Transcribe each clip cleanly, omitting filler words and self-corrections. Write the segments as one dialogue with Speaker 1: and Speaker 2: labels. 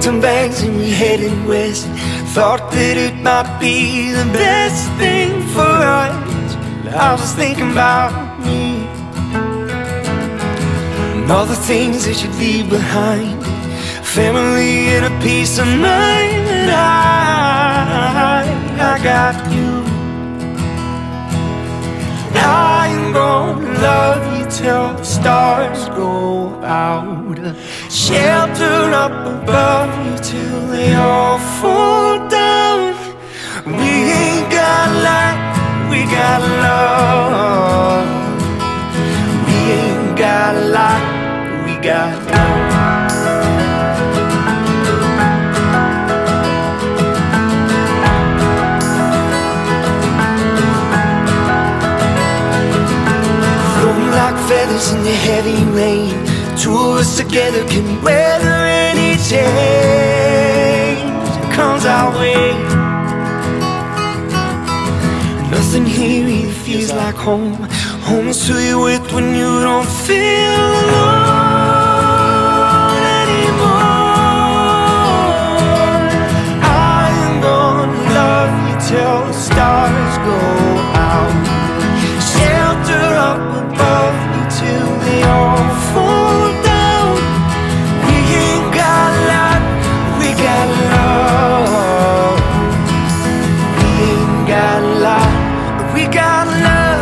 Speaker 1: packed some bags and we headed west. Thought that it might be the best thing for us. I was thinking about me and all the things that you'd leave behind. Family and a peace of mind. And I got you. I am gonna love you till the stars go out. Shelter up above you till they all fall down. We ain't got light, we got love. We ain't got light, we got love. Like feathers in the heavy rain, two of us together can weather any change that comes our way. Nothing here really feels like home. Home is who you're with when you don't feel alone anymore. I am gonna love you till the stars go out. Shelter up above you till they all fall down. We ain't got light, we got love. We ain't got light, we got love.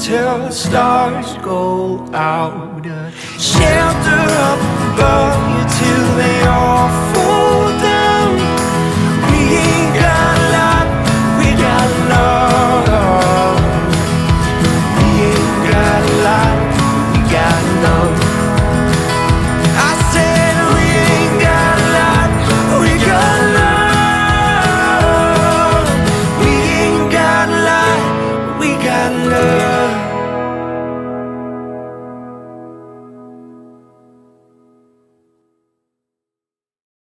Speaker 1: Till the stars go out. Shelter up above you till they all